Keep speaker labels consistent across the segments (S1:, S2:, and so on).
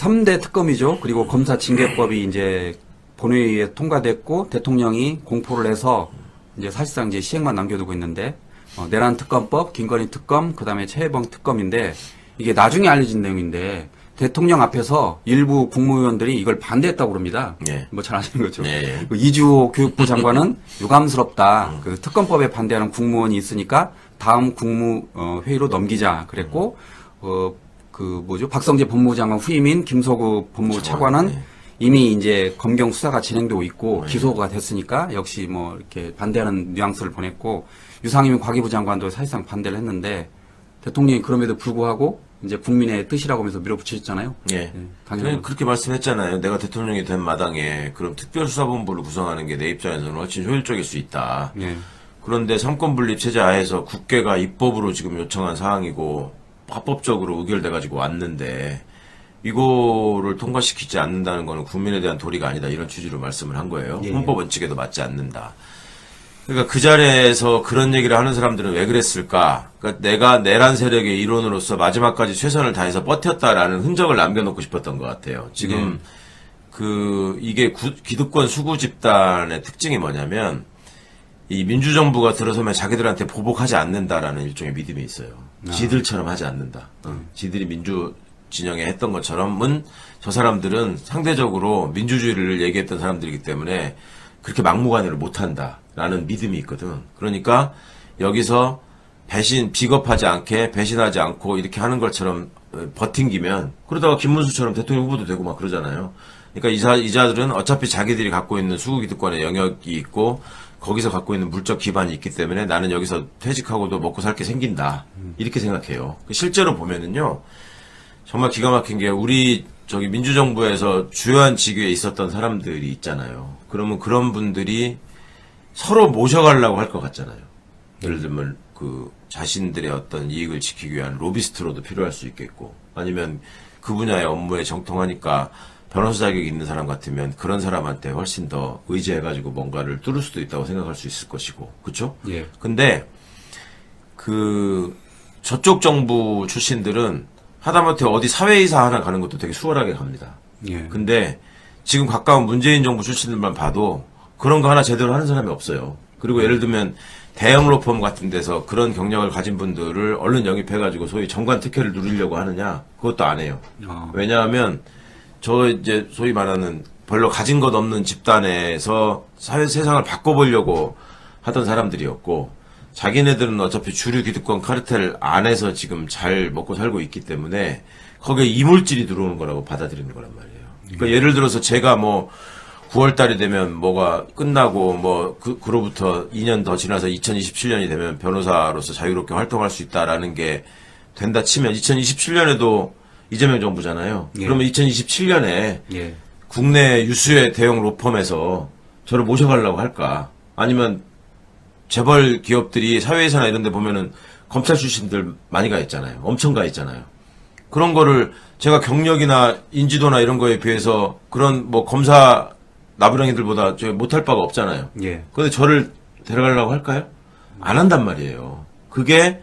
S1: 3대 특검이죠. 그리고 검사징계법이 이제 본회의에 통과됐고 대통령이 공포를 해서 이제 사실상 이제 시행만 남겨두고 있는데 내란 특검법, 김건희 특검, 그다음에 최혜봉 특검인데 이게 나중에 알려진 내용인데 대통령 앞에서 일부 국무위원들이 이걸 반대했다고 그럽니다.
S2: 예.
S1: 뭐 잘 아시는 거죠.
S2: 예.
S1: 그 이주호 교육부 장관은 유감스럽다. 그 특검법에 반대하는 국무원이 있으니까 다음 국무회의로 넘기자 그랬고 박성재 법무부 장관 후임인 김소구 법무부 차관은
S2: 예.
S1: 이미 이제 검경 수사가 진행되고 있고 기소가 됐으니까 역시 뭐 이렇게 반대하는 뉘앙스를 보냈고 유상임 과기부 장관도 사실상 반대를 했는데 대통령이 그럼에도 불구하고 이제 국민의 뜻이라고 하면서 밀어붙이셨잖아요.
S2: 예.
S1: 당연히
S2: 그렇게 말씀했잖아요. 내가 대통령이 된 마당에 그럼 특별수사본부를 구성하는 게 내 입장에서는 훨씬 효율적일 수 있다.
S1: 예.
S2: 그런데 삼권분립 체제 하에서 국회가 입법으로 지금 요청한 사항이고 합법적으로 의결돼가지고 왔는데 이거를 통과시키지 않는다는 거는 국민에 대한 도리가 아니다 이런 취지로 말씀을 한 거예요.
S1: 예.
S2: 헌법 원칙에도 맞지 않는다. 그러니까 그 자리에서 그런 얘기를 하는 사람들은 왜 그랬을까? 그러니까 내가 내란 세력의 일원으로서 마지막까지 최선을 다해서 버텼다라는 흔적을 남겨놓고 싶었던 것 같아요. 지금 이게 기득권 수구 집단의 특징이 뭐냐면 이 민주정부가 들어서면 자기들한테 보복하지 않는다라는 일종의 믿음이 있어요. 지들처럼 하지 않는다. 지들이 민주 진영에 했던 것처럼은 저 사람들은 상대적으로 민주주의를 얘기했던 사람들이기 때문에 그렇게 막무가내를 못한다라는 믿음이 있거든. 그러니까 여기서 비겁하지 않게 배신하지 않고 이렇게 하는 것처럼 버팅기면 그러다가 김문수처럼 대통령 후보도 되고 막 그러잖아요. 그러니까 이자들은 어차피 자기들이 갖고 있는 수구기득권의 영역이 있고 거기서 갖고 있는 물적 기반이 있기 때문에 나는 여기서 퇴직하고도 먹고 살게 생긴다. 이렇게 생각해요. 실제로 보면은요. 정말 기가 막힌 게 우리 민주정부에서 주요한 직위에 있었던 사람들이 있잖아요. 그러면 그런 분들이 서로 모셔가려고 할 것 같잖아요. 예를 들면 자신들의 어떤 이익을 지키기 위한 로비스트로도 필요할 수 있겠고 아니면 그 분야의 업무에 정통하니까 변호사 자격이 있는 사람 같으면 그런 사람한테 훨씬 더 의지해가지고 뭔가를 뚫을 수도 있다고 생각할 수 있을 것이고 그쵸?
S1: 예.
S2: 근데 저쪽 정부 출신들은 하다못해 어디 사회이사 하나 가는 것도 되게 수월하게 갑니다.
S1: 예.
S2: 근데 지금 가까운 문재인 정부 출신들만 봐도 그런 거 하나 제대로 하는 사람이 없어요. 그리고 예를 들면 대형 로펌 같은 데서 그런 경력을 가진 분들을 얼른 영입해가지고 소위 정관 특혜를 누리려고 하느냐? 그것도 안 해요. 왜냐하면 이제 소위 말하는 별로 가진 것 없는 집단에서 세상을 바꿔보려고 하던 사람들이었고 자기네들은 어차피 주류 기득권 카르텔 안에서 지금 잘 먹고 살고 있기 때문에 거기에 이물질이 들어오는 거라고 받아들이는 거란 말이에요. 그러니까 예를 들어서 제가 9월 달이 되면 뭐가 끝나고 그로부터 2년 더 지나서 2027년이 되면 변호사로서 자유롭게 활동할 수 있다라는 게 된다 치면 2027년에도 이재명 정부잖아요.
S1: 예.
S2: 그러면 2027년에
S1: 예.
S2: 국내 유수의 대형 로펌에서 저를 모셔가려고 할까? 아니면 재벌 기업들이 사회에서나 이런 데 보면은 검찰 출신들 많이 가 있잖아요. 엄청 가 있잖아요. 그런 거를 제가 경력이나 인지도나 이런 거에 비해서 그런 검사 나부랭이들보다 못할 바가 없잖아요.
S1: 예.
S2: 근데 저를 데려가려고 할까요? 안 한단 말이에요. 그게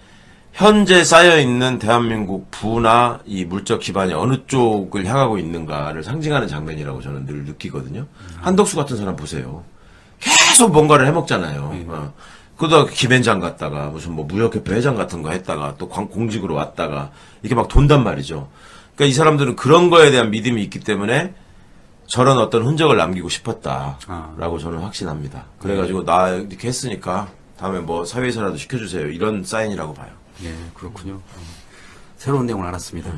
S2: 현재 쌓여있는 대한민국 부나 이 물적 기반이 어느 쪽을 향하고 있는가를 상징하는 장면이라고 저는 늘 느끼거든요. 한덕수 같은 사람 보세요. 계속 뭔가를 해먹잖아요. 그러다가 김앤장 갔다가 무슨 무역협회 회장 같은 거 했다가 또 공직으로 왔다가 이렇게 막 돈단 말이죠. 그러니까 이 사람들은 그런 거에 대한 믿음이 있기 때문에 저런 어떤 흔적을 남기고 싶었다라고 저는 확신합니다. 그래가지고 나 이렇게 했으니까 다음에 사회에서라도 시켜주세요. 이런 사인이라고 봐요.
S1: 예, 그렇군요. 새로운 내용을 알았습니다.